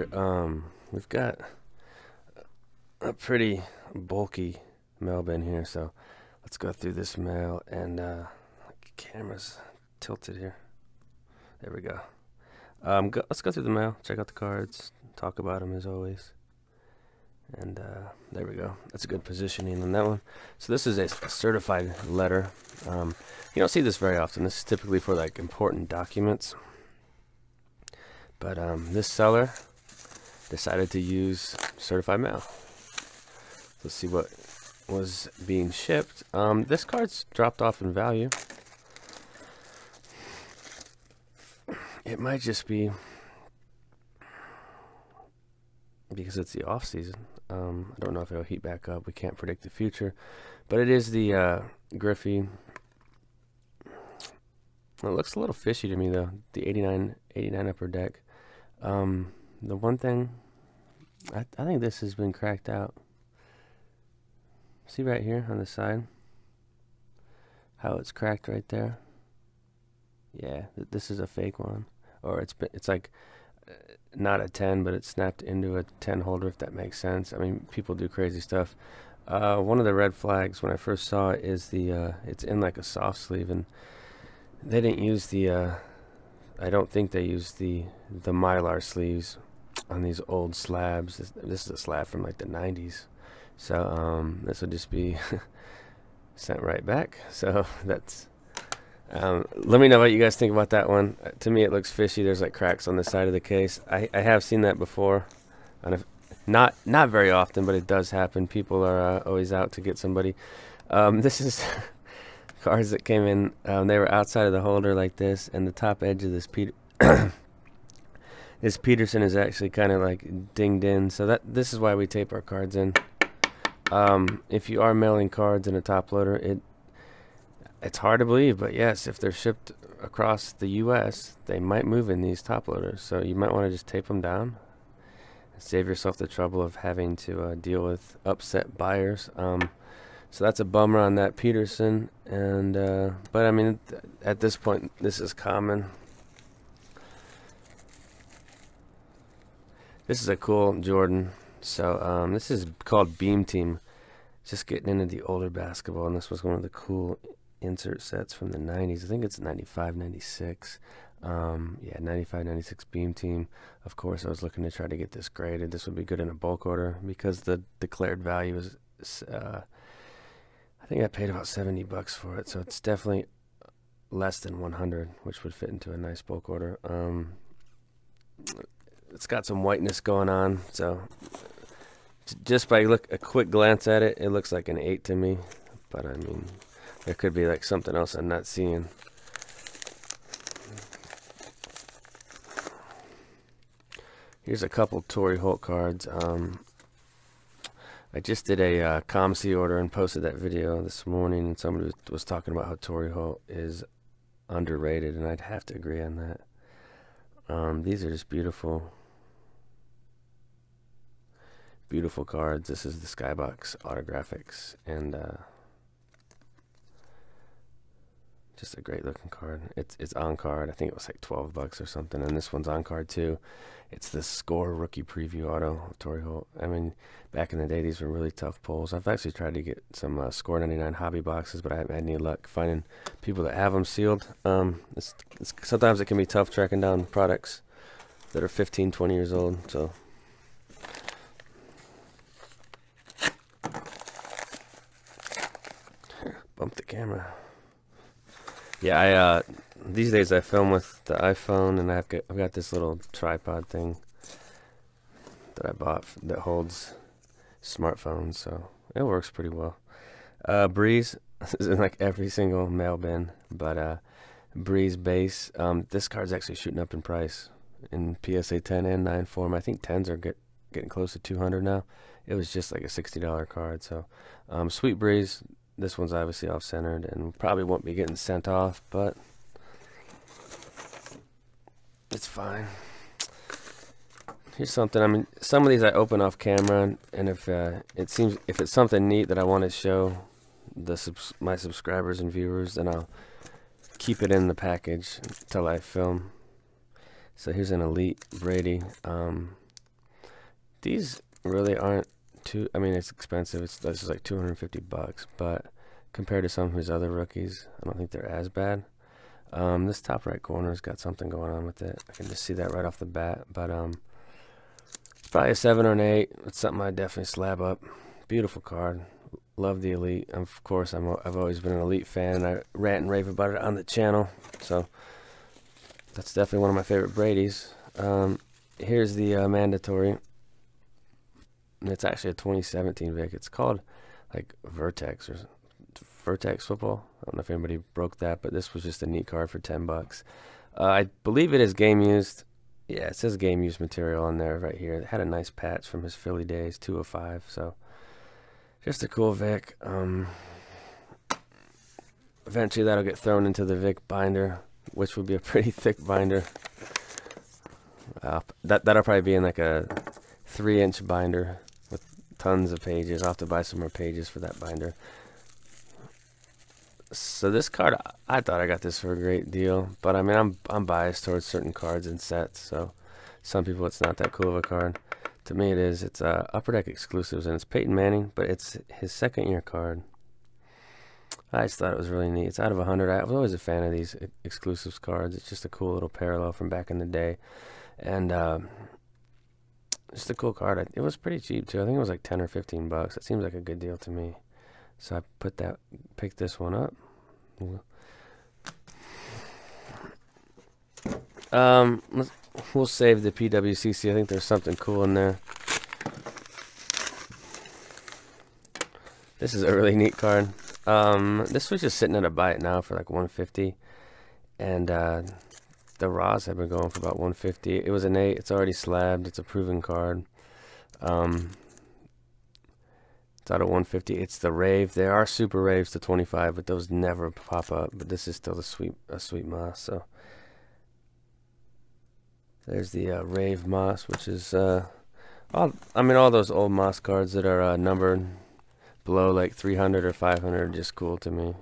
here. We've got a pretty bulky Mailbin here, so let's go through this mail. And camera's tilted here. There we go. Let's go through the mail, check out the cards, talk about them as always. And there we go. That's a good positioning on that one. So this is a certified letter. You don't see this very often. This is typically for like important documents. But this seller decided to use certified mail. Let's see what was being shipped. This card's dropped off in value. It might just be because it's the off season. I don't know if it'll heat back up. We can't predict the future, but it is the Griffey. It looks a little fishy to me though. The 89 upper deck. The one thing, I think this has been cracked out. See right here on the side how it's cracked right there. Yeah, this is a fake one, or it's like not a 10, but it's snapped into a 10 holder, if that makes sense. I mean, people do crazy stuff. One of the red flags when I first saw it is the it's in like a soft sleeve, and they didn't use the I don't think they used the Mylar sleeves on these old slabs. This is a slab from like the 90s, so this would just be sent right back. So that's let me know what you guys think about that one. To me, it looks fishy. There's like cracks on the side of the case. I have seen that before, and not very often, but it does happen. People are always out to get somebody. This is cards that came in. They were outside of the holder like this, and the top edge of this this Peterson is actually kind of like dinged in. So this is why we tape our cards in. If you are mailing cards in a top loader, it's hard to believe, but yes, if they're shipped across the U.S., they might move in these top loaders. So you might want to just tape them down and save yourself the trouble of having to deal with upset buyers. So that's a bummer on that Peterson. And but I mean, at this point, this is common. This is a cool Jordan. So this is called Beam Team. Just getting into the older basketball, and this was one of the cool insert sets from the 90s. I think it's 95, 96. Yeah, 95, 96 Beam Team. Of course, I was looking to try to get this graded. This would be good in a bulk order because the declared value is, I think I paid about 70 bucks for it. So it's definitely less than 100, which would fit into a nice bulk order. It's got some whiteness going on. So just by a quick glance at it, it looks like an 8 to me. But I mean, there could be like something else I'm not seeing. Here's a couple Torrey Holt cards. I just did a ComC order and posted that video this morning, and somebody was talking about how Torrey Holt is underrated, and I'd have to agree on that. These are just beautiful. Beautiful cards. This is the Skybox Autographics, and just a great looking card. It's on card. I think it was like 12 bucks or something, and this one's on card too. It's the Score Rookie Preview Auto, Torrey Holt. I mean, back in the day, these were really tough pulls. I've actually tried to get some Score 99 hobby boxes, but I haven't had any luck finding people that have them sealed. Sometimes it can be tough tracking down products that are 15, 20 years old. So bump the camera. Yeah, these days I film with the iPhone, and I've got this little tripod thing that I bought that holds smartphones, so it works pretty well. Breeze is in like every single Mailbin, but Breeze base. This card's actually shooting up in price in PSA 10 and 9 form. I think 10s are getting close to 200 now. It was just like a $60 card. So Sweet Breeze. This one's obviously off-centered and probably won't be getting sent off, but it's fine. Here's something. I mean, some of these I open off camera, and if it's something neat that I want to show my subscribers and viewers, then I'll keep it in the package until I film. So here's an Elite Brady. These really aren't too. I mean, it's expensive. This is like $250, but compared to some of his other rookies, I don't think they're as bad. This top right corner's got something going on with it. I can just see that right off the bat. But it's probably a 7 or an 8. It's something I definitely slab up. Beautiful card. Love the Elite. Of course, I've always been an Elite fan, and I rant and rave about it on the channel. So that's definitely one of my favorite Brady's. Here's the mandatory. And it's actually a 2017 Vic. It's called like Vertex or Vertex Football. I don't know if anybody broke that, but this was just a neat card for $10. I believe it is game used. Yeah, it says game used material on there right here. It had a nice patch from his Philly days, 205. So just a cool Vic. Eventually that'll get thrown into the Vic binder, which would be a pretty thick binder. That'll probably be in like a 3-inch binder with tons of pages. I'll have to buy some more pages for that binder. So this card, I thought I got this for a great deal, but I mean, I'm biased towards certain cards and sets. So some people, it's not that cool of a card. To me, it is. It's Upper Deck exclusives, and it's Peyton Manning, but it's his second-year card. I just thought it was really neat. It's out of 100. I was always a fan of these exclusives cards. It's just a cool little parallel from back in the day, and just a cool card. It was pretty cheap too. I think it was like 10 or 15 bucks. It seems like a good deal to me. So I picked this one up. We'll save the PWCC. I think there's something cool in there. This is a really neat card. This was just sitting at a buy it now for like $150, and the Raws have been going for about $150. It was an 8. It's already slabbed. It's a proven card. It's out of $150. It's the Rave. There are Super Raves to 25, but those never pop up. But this is still a sweet moss. So there's the Rave moss, which is all those old moss cards that are numbered below like 300 or 500 are just cool to me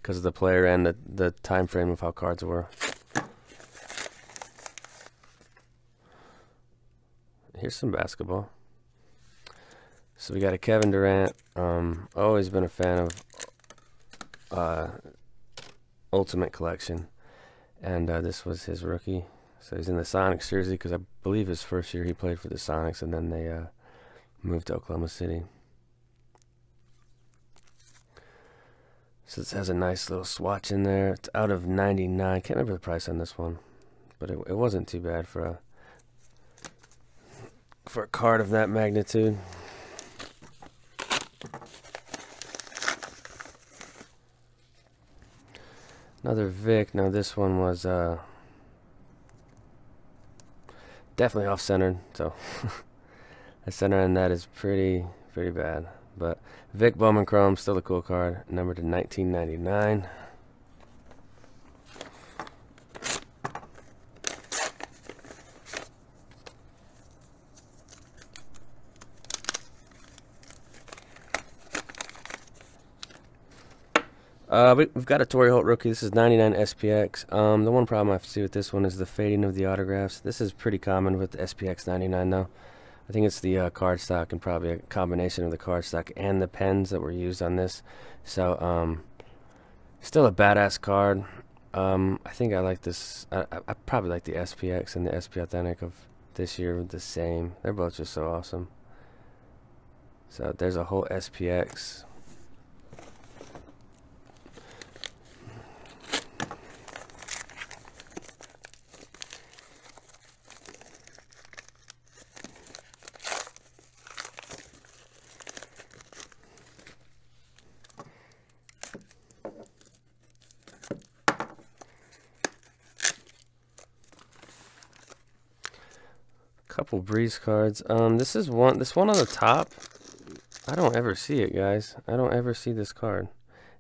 because of the player and the time frame of how cards were. Here's some basketball. So we got a Kevin Durant. Always been a fan of Ultimate Collection, and this was his rookie. So he's in the Sonics jersey because I believe his first year he played for the Sonics, and then they moved to Oklahoma City. So this has a nice little swatch in there. It's out of 99. Can't remember the price on this one, but it wasn't too bad for a card of that magnitude. Another Vic. Now this one was definitely off-centered, so the center on that is pretty bad. But Vic Bowman Chrome, still a cool card, numbered to 1999. We've got a Torrey Holt rookie. This is 99 SPX. The one problem I have to see with this one is the fading of the autographs. This is pretty common with the SPX 99 though. I think it's the cardstock and probably a combination of the cardstock and the pens that were used on this. So still a badass card. I think I like this. I probably like the SPX and the SP Authentic of this year the same. They're both just so awesome. So there's a whole SPX. Couple Breeze cards. This one on the top. I don't ever see it, guys. I don't ever see this card.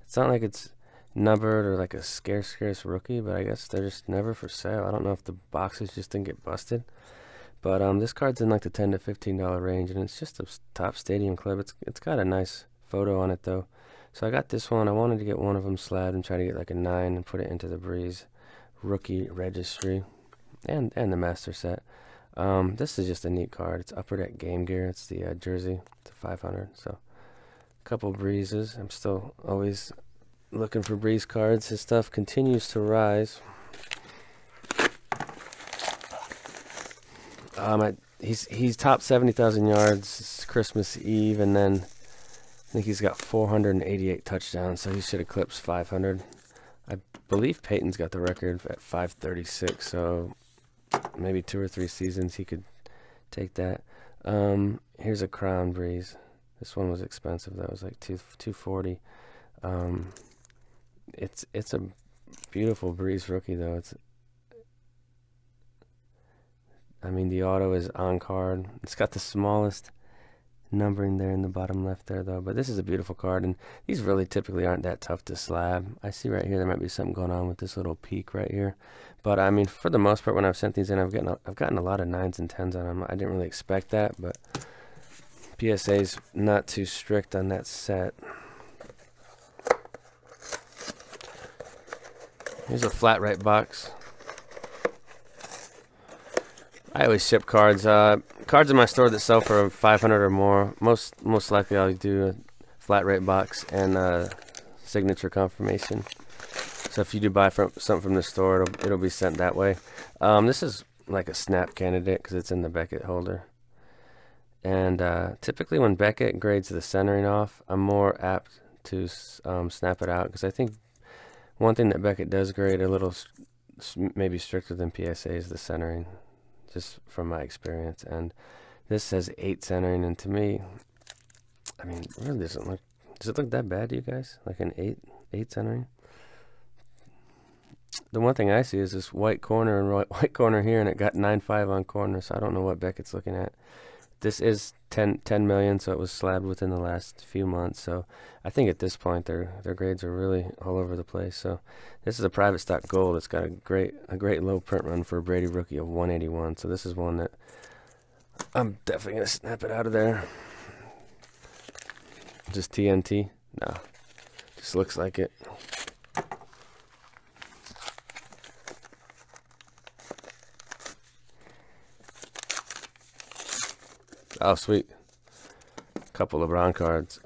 It's not like it's numbered or like a scarce rookie, but I guess they're just never for sale. I don't know if the boxes just didn't get busted. But this card's in like the $10 to $15 range, and it's just a top stadium clip. It's got a nice photo on it though. So I got this one. I wanted to get one of them slabbed and try to get like a 9 and put it into the Breeze rookie registry and the master set. This is just a neat card. It's Upper Deck Game Gear. It's the jersey. It's a 500. So a couple breezes. I'm still always looking for breeze cards. His stuff continues to rise. He's topped 70,000 yards Christmas Eve, and then I think he's got 488 touchdowns, so he should eclipse 500. I believe Peyton's got the record at 536, so maybe 2 or 3 seasons he could take that. Here's a Crown Breeze. This one was expensive. That was like 240. It's a beautiful Breeze rookie though. I mean, the auto is on card. It's got the smallest numbering there in the bottom left there, though. But this is a beautiful card, and these really typically aren't that tough to slab. I see right here there might be something going on with this little peak right here. But, I mean, for the most part, when I've sent these in, I've gotten a lot of 9s and 10s on them. I didn't really expect that, but PSA's not too strict on that set. Here's a flat right box. I always ship cards. Cards in my store that sell for 500 or more. Most likely I'll do a flat rate box and signature confirmation. So if you do buy something from the store, it'll be sent that way. This is like a snap candidate because it's in the Beckett holder. And typically when Beckett grades the centering off, I'm more apt to snap it out, because I think one thing that Beckett does grade a little maybe stricter than PSA is the centering, just from my experience. And this says 8 centering, and to me, I mean, it really doesn't look, does it look that bad to you guys? Like an 8 centering? The one thing I see is this white corner and white corner here, and it got 9.5 on corner, so I don't know what Beckett's looking at. This is 10 million, so it was slabbed within the last few months. So I think at this point their grades are really all over the place. So this is a private stock gold. It's got a great low print run for a Brady rookie of 181. So this is one that I'm definitely gonna snap it out of there. Just TNT? No, just looks like it. Oh, sweet. Couple LeBron cards.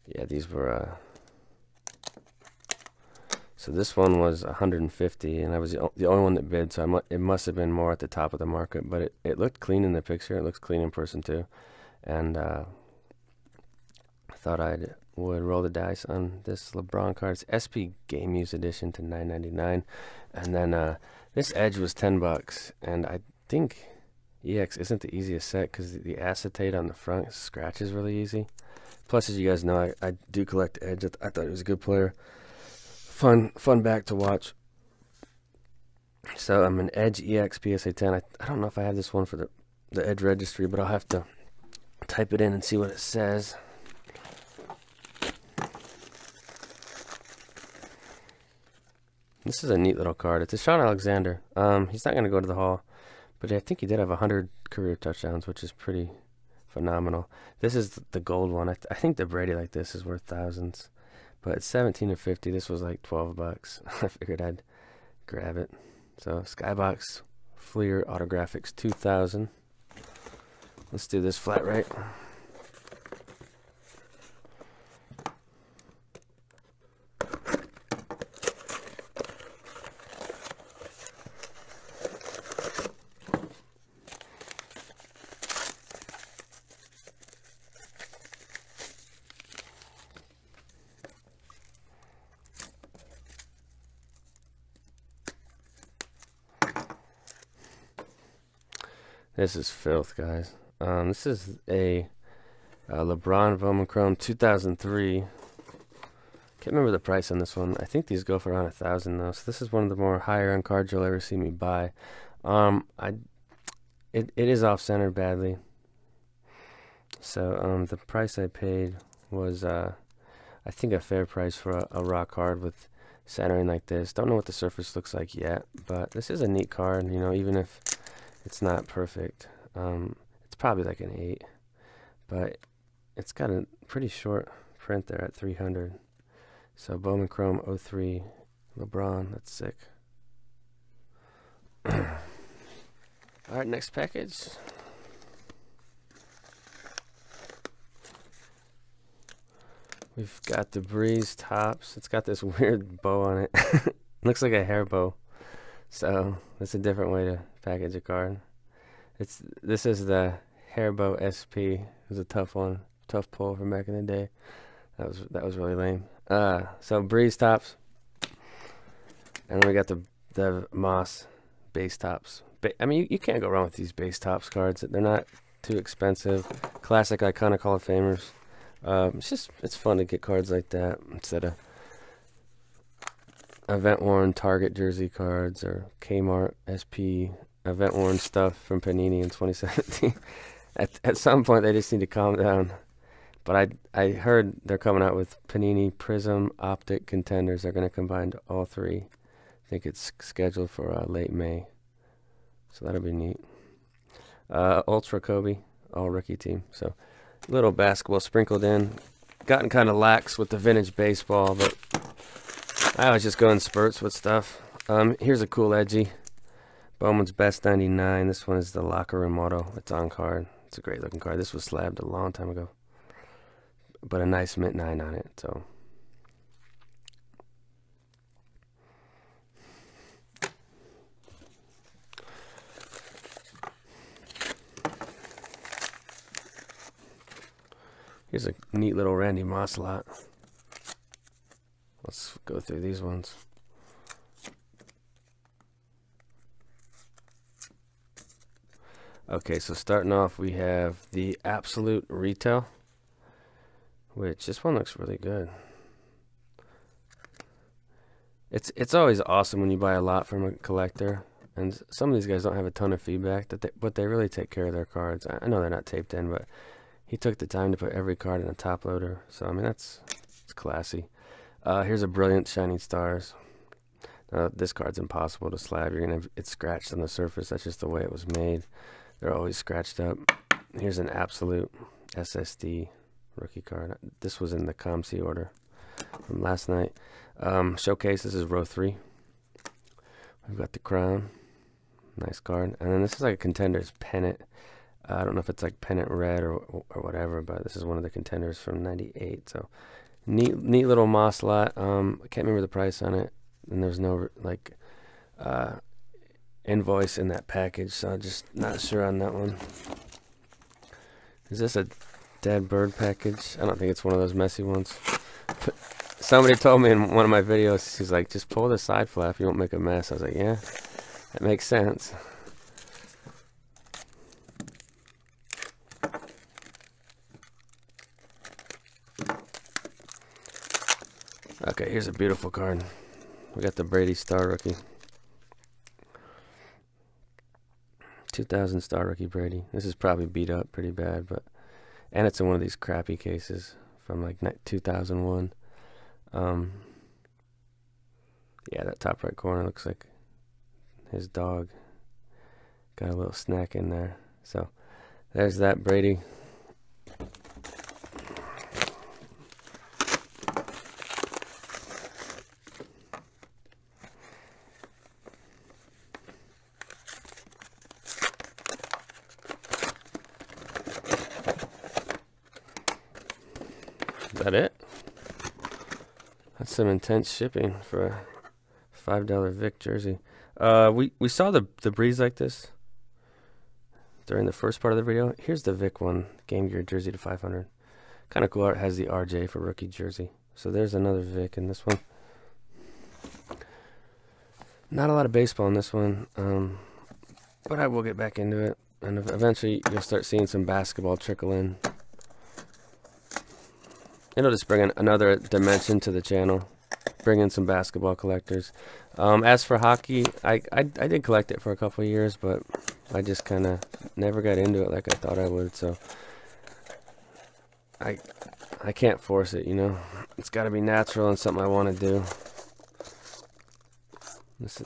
Yeah, these were, so this one was 150, and I was the only one that bid, so it must have been more at the top of the market, but it looked clean in the picture. It looks clean in person, too. And I thought I would roll the dice on this LeBron card. It's SP Game Use Edition to $9.99. And then this edge was $10, and I think EX isn't the easiest set because the acetate on the front scratches really easy. Plus, as you guys know, I do collect Edge. I thought he was a good player. Fun back to watch. So I'm an Edge EX PSA 10. I don't know if I have this one for the Edge registry, but I'll have to type it in and see what it says. This is a neat little card. It's a Sean Alexander. He's not going to go to the Hall, but I think he did have 100 career touchdowns, which is pretty phenomenal. This is the gold one. I think the Brady like this is worth thousands, but it's 17/50. This was like $12. I figured I'd grab it. So Skybox Fleer Autographics 2000. Let's do this flat rate. This is filth, guys. This is a LeBron Bowman Chrome 2003. Can't remember the price on this one. I think these go for around $1,000 though. So this is one of the more higher end cards you'll ever see me buy. It is off center badly. So the price I paid was I think a fair price for a raw card with centering like this. Don't know what the surface looks like yet, but this is a neat card. You know, even if it's not perfect. It's probably like an 8, but it's got a pretty short print there at 300. So Bowman Chrome 03 LeBron, that's sick. Alright, next package. We've got the Breeze Tops. It's got this weird bow on it. Looks like a hair bow. So that's a different way to package a card. This is the hair bow SP. It was a tough one, tough pull from back in the day. That was really lame. So Breeze Tops, and then we got the Moss base tops. I mean, you can't go wrong with these base tops cards. They're not too expensive. Classic, iconic Hall of Famers. It's fun to get cards like that instead of event worn Target jersey cards or Kmart SP event worn stuff from Panini in 2017. At some point they just need to calm down. But I heard they're coming out with Panini Prism Optic Contenders. They're going to combine all three. I think it's scheduled for late May, so that'll be neat. Ultra Kobe, all rookie team. So little basketball sprinkled in. Gotten kind of lax with the vintage baseball, but I always just go in spurts with stuff. Here's a cool edgy Bowman's Best 99. This one is the locker room auto. It's on card. It's a great looking card. This was slabbed a long time ago, but a nice mint 9 on it. So here's a neat little Randy Moss lot. Let's go through these ones. Okay, so starting off, we have the Absolute Retail, which this one looks really good. It's always awesome when you buy a lot from a collector, and some of these guys don't have a ton of feedback, but they really take care of their cards. I know they're not taped in, but he took the time to put every card in a top loader, so I mean it's classy. Here's a Brilliant Shining Stars. This card's impossible to slab. It's scratched on the surface. That's just the way it was made. They're always scratched up. Here's an Absolute SSD rookie card. This was in the ComC order from last night. Showcase, this is row 3. We've got the Crown. Nice card. And then this is like a Contenders pennant. I don't know if it's like pennant red or whatever, but this is one of the Contenders from 98. So neat little Moss lot. I can't remember the price on it. And there's no like invoice in that package, so I'm just not sure on that one. Is this a dead bird package? I don't think it's one of those messy ones. Somebody told me in one of my videos, he's like, just pull the side flap, you won't make a mess. I was like, yeah, that makes sense. Okay, here's a beautiful card. We got the Brady Star Rookie. 2000 Star Rookie Brady. This is probably beat up pretty bad, and it's in one of these crappy cases from like 2001. Yeah, that top right corner looks like his dog. Got a little snack in there. So there's that Brady. Is that it? That's some intense shipping for a $5 Vic jersey. We saw the Breeze like this during the first part of the video. Here's the Vic one, Game Gear jersey to 500. Kind of cool art. Has the RJ for rookie jersey. So there's another Vic in this one. Not a lot of baseball in this one, but I will get back into it, and eventually you'll start seeing some basketball trickle in. It'll just bring in another dimension to the channel, bring in some basketball collectors. As for hockey, I did collect it for a couple of years, but I just kind of never got into it like I thought I would. So I can't force it, you know. It's got to be natural and something I want to do.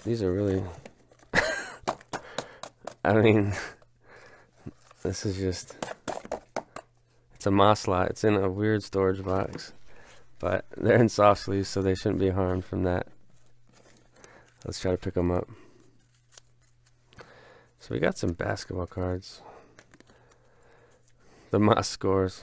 These are really, I mean, this is just. It's a Moss lot. It's in a weird storage box, but they're in soft sleeves, so they shouldn't be harmed from that. Let's try to pick them up. So we got some basketball cards. The Moss scores.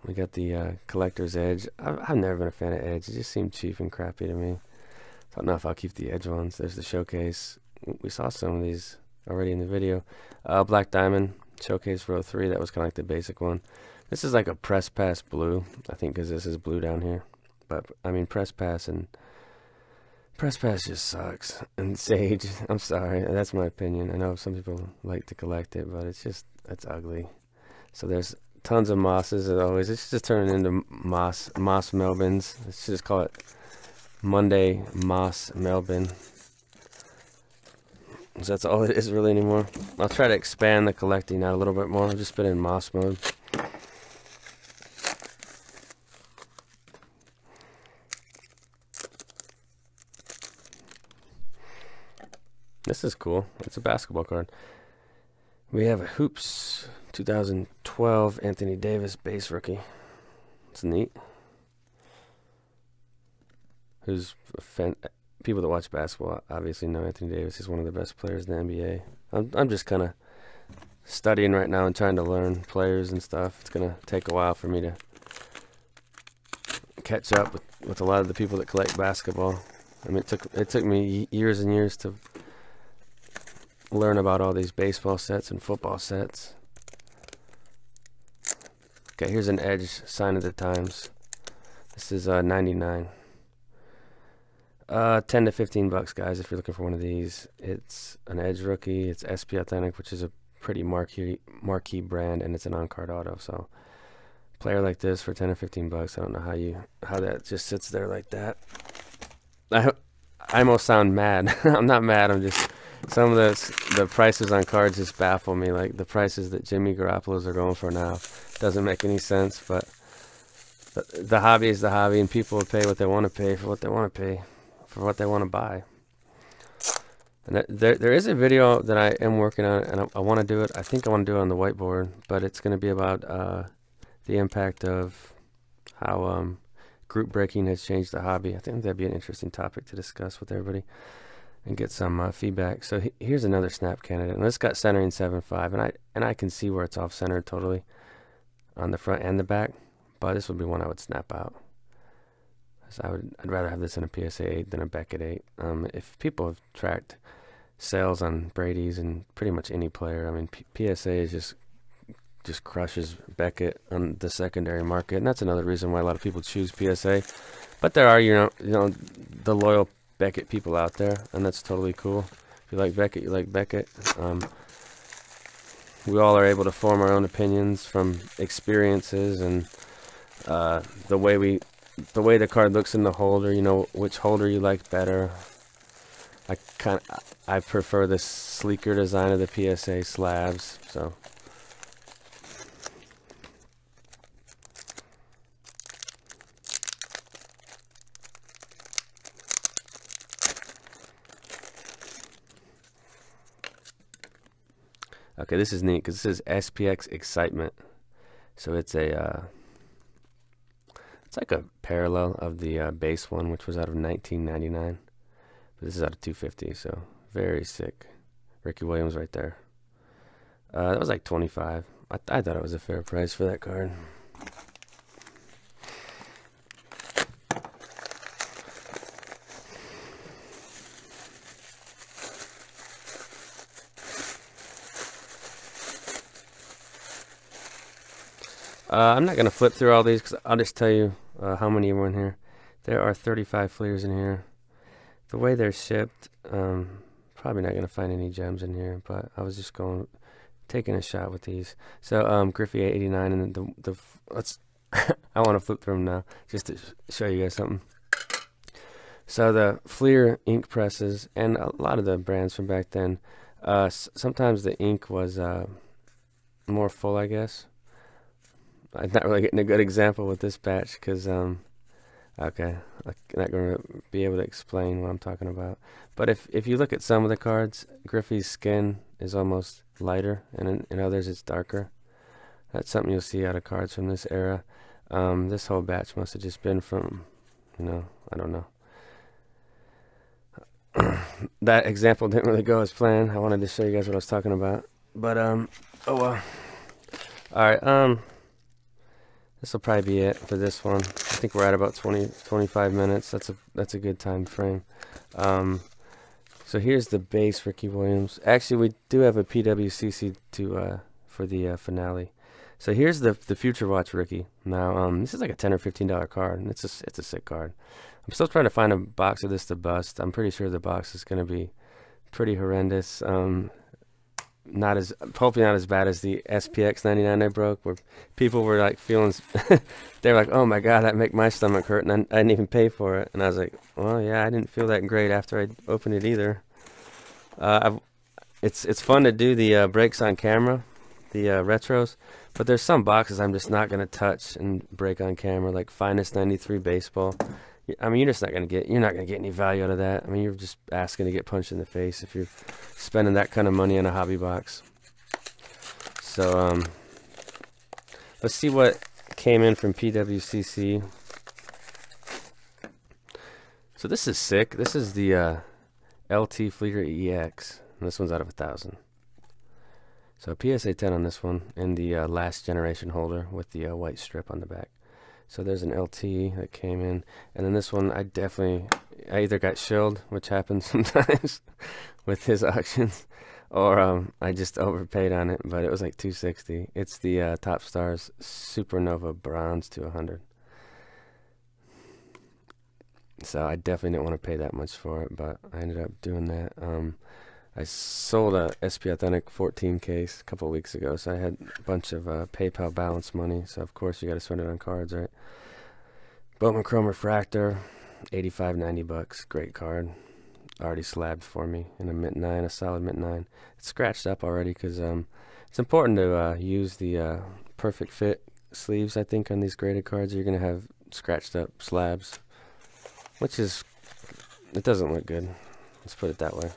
We got the Collector's Edge. I've never been a fan of Edge. It just seemed cheap and crappy to me. I don't know if I'll keep the Edge ones. There's the Showcase. We saw some of these already in the video. Black Diamond Showcase for 03. That was kind of like the basic one. This is like a Press Pass blue, I think, because this is blue down here. But I mean, Press Pass just sucks. And Sage, I'm sorry, that's my opinion. I know some people like to collect it, but it's ugly. So there's tons of Mosses as always. It's just turning into Moss Mailbins. Let's just call it Monday Moss Mailbin. So that's all it is really anymore. I'll try to expand the collecting out a little bit more. I've just been in Moss mode. This is cool. It's a basketball card. We have a Hoops 2012 Anthony Davis base rookie. It's neat. People that watch basketball obviously know Anthony Davis is one of the best players in the NBA. I'm just kind of studying right now and trying to learn players and stuff. It's gonna take a while for me to catch up with a lot of the people that collect basketball. I mean, it took me years and years to learn about all these baseball sets and football sets. Okay, here's an Edge Sign of the Times. This is 99. 10 to 15 bucks, guys, if you're looking for one of these. It's an Edge rookie. It's SP Authentic, which is a pretty marquee brand, and it's an on-card auto. So, player like this for 10 or 15 bucks. I don't know how that just sits there like that. I almost sound mad. I'm not mad. I'm just, some of the prices on cards just baffle me. Like the prices that Jimmy Garoppolo's are going for now doesn't make any sense. But the hobby is the hobby, and people will pay what they want to pay for what they want to pay for what they want to buy. And there is a video that I am working on, and I want to do it. I think I want to do it on the whiteboard, but it's going to be about the impact of how group breaking has changed the hobby. I think that'd be an interesting topic to discuss with everybody and get some feedback. So here's another snap candidate, and this got centering 7.5, and I can see where it's off centered totally on the front and the back, but this would be one I would snap out. So I'd rather have this in a PSA 8 than a Beckett 8. If people have tracked sales on Brady's and pretty much any player, I mean, PSA is just crushes Beckett on the secondary market, and that's another reason why a lot of people choose PSA. But there are you know the loyal Beckett people out there, and that's totally cool. If you like Beckett, you like Beckett. We all are able to form our own opinions from experiences and the way the card looks in the holder. You know which holder you like better. I prefer the sleeker design of the PSA slabs. So. Okay, this is neat because this is SPX Excitement. So it's a it's like a parallel of the base one, which was out of 1999. But this is out of 250, so very sick. Ricky Williams right there. That was like 25. I thought it was a fair price for that card. I'm not going to flip through all these because I'll just tell you how many were in here. There are 35 fleers in here. The way they're shipped, probably not going to find any gems in here, but I was just taking a shot with these. So Griffey 89, and let's I want to flip through them now just to show you guys something. So the Fleer ink presses, and a lot of the brands from back then, sometimes the ink was more full, I guess. I'm not really getting a good example with this batch because, okay, I'm not going to be able to explain what I'm talking about. But if you look at some of the cards, Griffey's skin is almost lighter, and in others it's darker. That's something you'll see out of cards from this era. This whole batch must have just been from, I don't know. that example didn't really go as planned. I wanted to show you guys what I was talking about. But, oh well. Alright, this will probably be it for this one. I think we're at about 25 minutes. That's a good time frame. So here's the base Ricky Williams. Actually, we do have a PWCC for the finale. So here's the Future Watch Ricky. Now, this is like a $10 or $15 card, and it's a sick card. I'm still trying to find a box of this to bust. I'm pretty sure the box is going to be pretty horrendous. Hopefully not as bad as the SPX 99 I broke, where people were like feeling, they were like, oh my god, that make my stomach hurt, and I didn't even pay for it. And I was like, well, yeah, I didn't feel that great after I opened it either. It's fun to do the breaks on camera, the retros, but there's some boxes I'm just not gonna touch and break on camera, like Finest 93 baseball. I mean, you're not gonna get any value out of that. I mean, you're just asking to get punched in the face if you're spending that kind of money on a hobby box. So let's see what came in from PWCC. So this is sick. This is the LT Fleeter EX, and this one's out of 1,000. So PSA 10 on this one, and the last generation holder with the white strip on the back. So there's an LT that came in, and then this one I either got shilled, which happens sometimes with his auctions, or I just overpaid on it, but it was like $260. It's the Top Stars Supernova Bronze to 100. So I definitely didn't want to pay that much for it, but I ended up doing that. I sold a SP Authentic 14 case a couple weeks ago, so I had a bunch of PayPal balance money, so of course you got to spend it on cards, right? Bowman Chrome Refractor, 85, 90 bucks, great card. Already slabbed for me in a mint 9, a solid mint 9. It's scratched up already because it's important to use the perfect fit sleeves, I think, on these graded cards. You're going to have scratched up slabs, which is, it doesn't look good. Let's put it that way.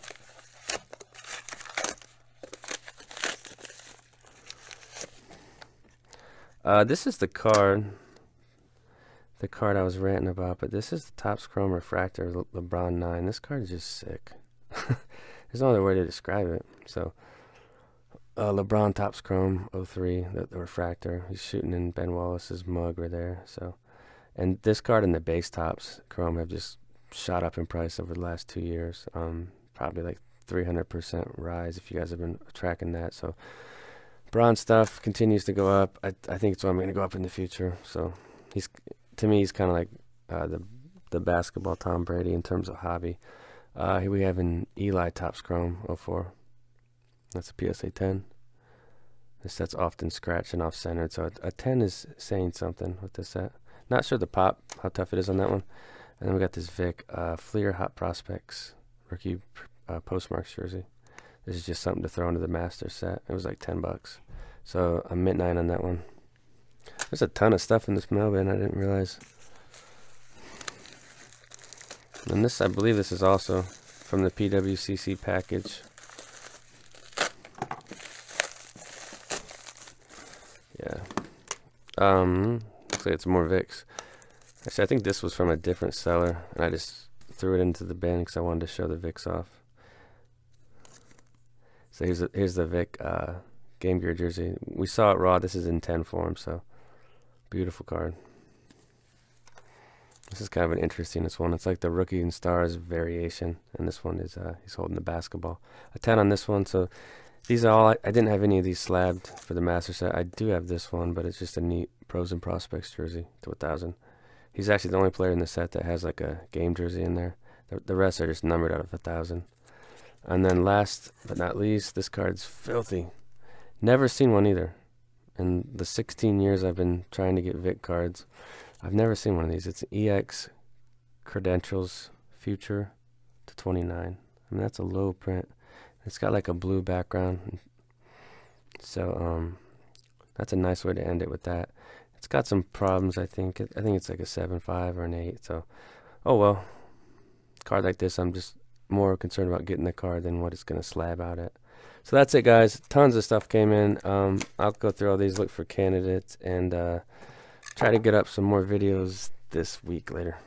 This is the card I was ranting about, but this is the Topps Chrome Refractor LeBron 9. This card is just sick. There's no other way to describe it. So, LeBron Topps Chrome 03, the Refractor. He's shooting in Ben Wallace's mug right there. So, and this card and the base Topps Chrome have just shot up in price over the last 2 years. Probably like 300% rise if you guys have been tracking that. So, bronze stuff continues to go up. I think it's only going to go up in the future. So to me, he's kind of like the basketball Tom Brady in terms of hobby. Here we have an Eli Topps Chrome 04. That's a PSA 10. This set's often scratched and off-centered, so a 10 is saying something with this set. Not sure the pop, how tough it is on that one. And then we got this Vic Fleer Hot Prospects rookie postmarks jersey. This is just something to throw into the master set. It was like 10 bucks. So I'm mint 9 on that one. There's a ton of stuff in this Mailbin I didn't realize. And this, I believe this is also from the PWCC package. Yeah. Looks like it's more Vicks. Actually, I think this was from a different seller, and I just threw it into the bin because I wanted to show the Vicks off. So here's the Vic Game Gear jersey. We saw it raw. This is in 10 form, so beautiful card. This is kind of an interesting one. It's like the Rookie and Stars variation, and this one is he's holding the basketball. A 10 on this one. So these are all. I didn't have any of these slabbed for the master set. I do have this one, but it's just a neat Pros and Prospects jersey to 1,000. He's actually the only player in the set that has like a game jersey in there. The rest are just numbered out of 1,000. And then last but not least, this card's filthy. Never seen one either. In the 16 years I've been trying to get Vic cards, I've never seen one of these. It's EX Credentials Future to 29. I mean, that's a low print. It's got like a blue background. So that's a nice way to end it with that. It's got some problems, I think. I think it's like a 7.5 or an 8. So, oh well. Card like this, I'm just more concerned about getting the card than what it's going to slab out at. So that's it, guys. Tons of stuff came in. I'll go through all these, look for candidates, and try to get up some more videos this week later.